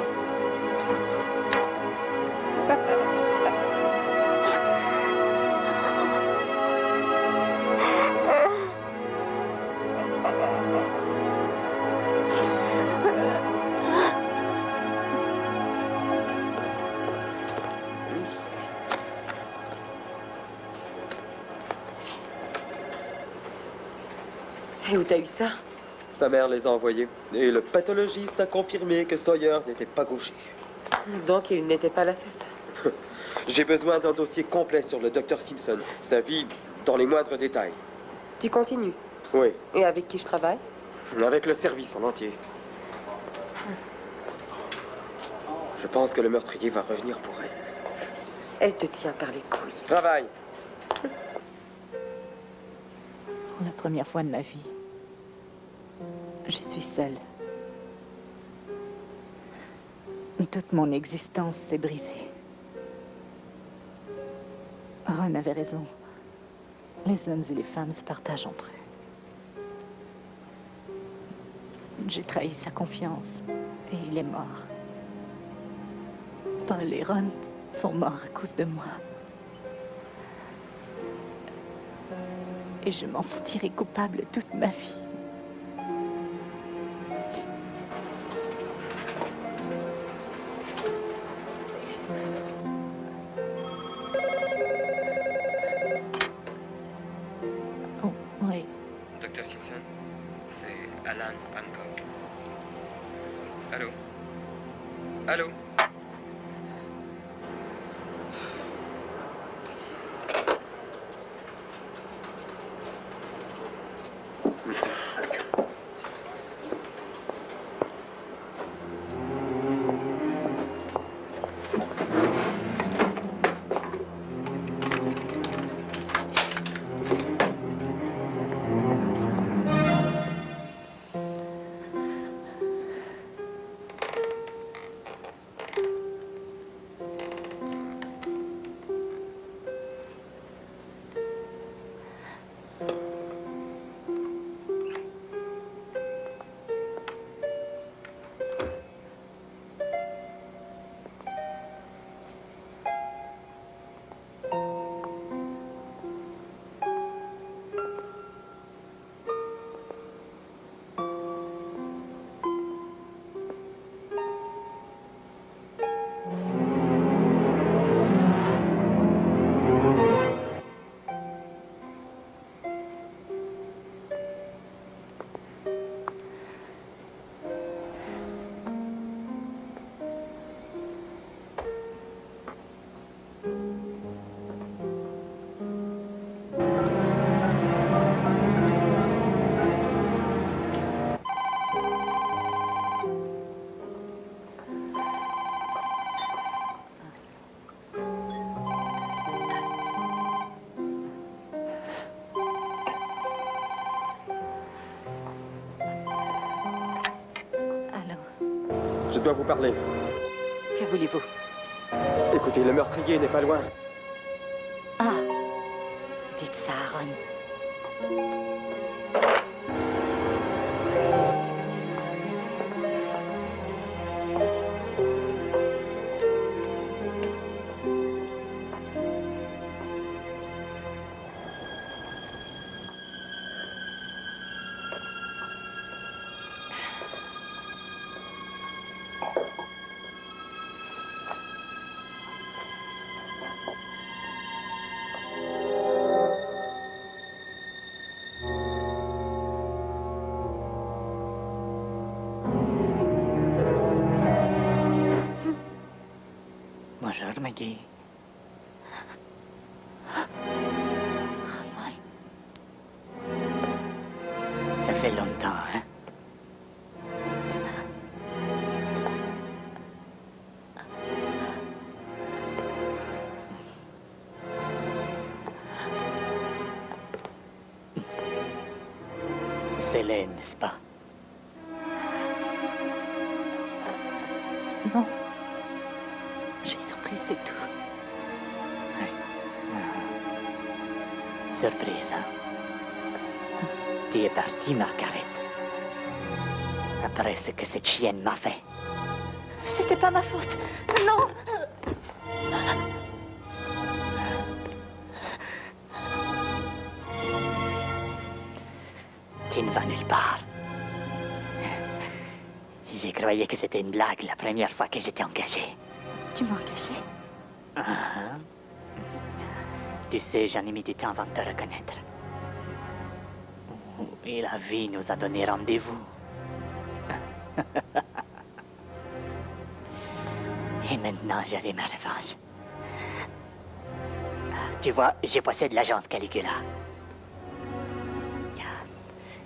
Et où t'as eu ça? Sa mère les a envoyés. Et le pathologiste a confirmé que Sawyer n'était pas gaucher. Donc il n'était pas l'assassin. J'ai besoin d'un dossier complet sur le docteur Simpson. Sa vie dans les moindres détails. Tu continues? Oui. Et avec qui je travaille? Avec le service en entier. Je pense que le meurtrier va revenir pour elle. Elle te tient par les couilles. Travail. Pour la première fois de ma vie, je suis seule. Toute mon existence s'est brisée. Ron avait raison. Les hommes et les femmes se partagent entre eux. J'ai trahi sa confiance et il est mort. Paul et Ron sont morts à cause de moi. Et je m'en sentirai coupable toute ma vie. Oh, oui. Docteur Simpson, c'est Alan Hancock. Allô? Allô? Je dois vous parler. Que voulez-vous? Écoutez, le meurtrier n'est pas loin. Ah, dites ça à Ron. Bonjour, Maggie. Ça fait longtemps, hein? C'est laid, n'est-ce pas? Non. J'ai surpris, c'est tout. Surprise, hein? Tu es partie, Margaret. Après ce que cette chienne m'a fait. C'était pas ma faute. Non. Tu ne vas nulle part. J'ai croyé que c'était une blague la première fois que j'étais engagé. Tu m'as engagé? Tu sais, j'en ai mis du temps avant de te reconnaître. Et la vie nous a donné rendez-vous. Et maintenant, j'aurai ma revanche. Tu vois, je possède l'agence Caligula.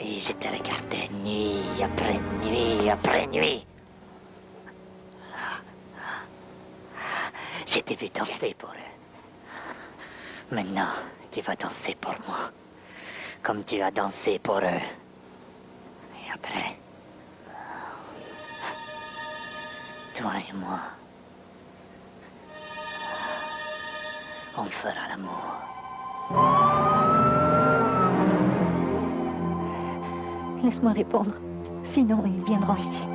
Et je te regardais nuit après nuit après nuit. Je t'ai vu danser pour eux. Maintenant, tu vas danser pour moi. Comme tu as dansé pour eux. Et après... toi et moi... on fera l'amour. Laisse-moi répondre. Sinon, ils viendront ici.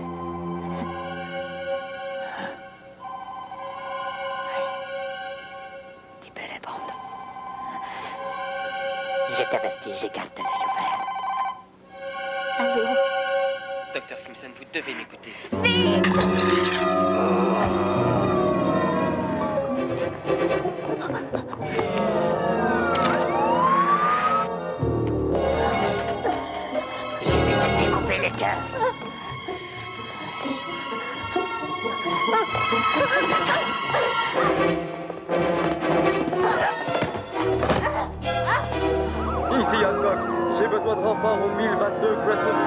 Tu peux répondre. Je t'avertis, je garde l'œil ouvert. Allô? Docteur Simpson, vous devez m'écouter. Je vais te découper les cœurs. Ici Hancock, j'ai besoin de renfort au 1022 Crescent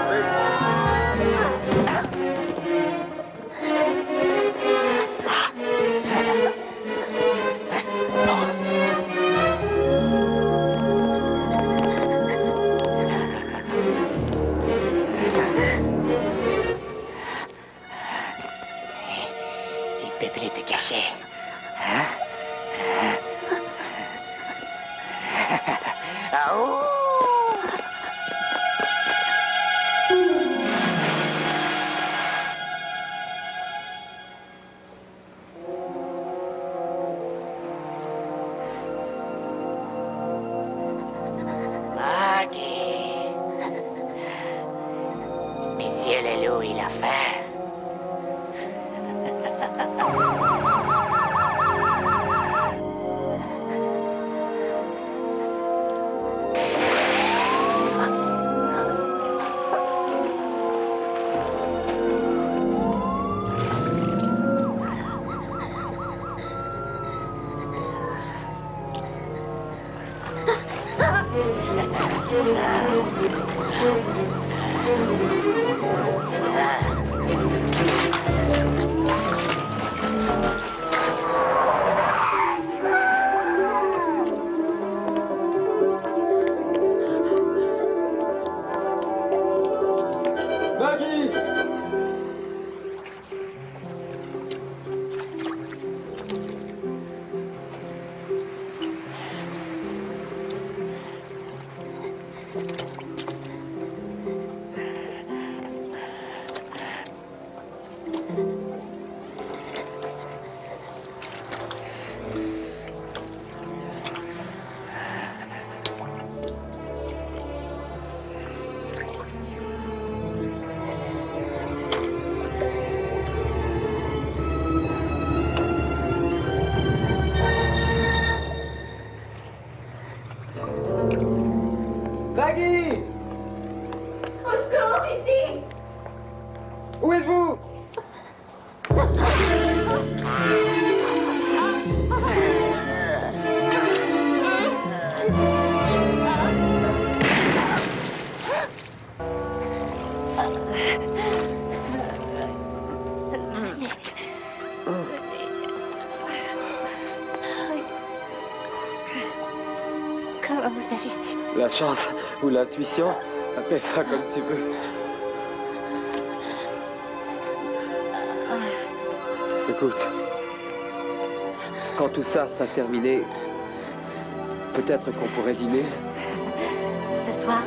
Tu peux plus te cacher. Hein? Ah, oh! Maggie. Monsieur le loup, il a faim. Où êtes-vous? Comment vous avez su? La chance ou l'intuition, appelle ça comme tu veux. Écoute, quand tout ça sera terminé, peut-être qu'on pourrait dîner. Ce soir?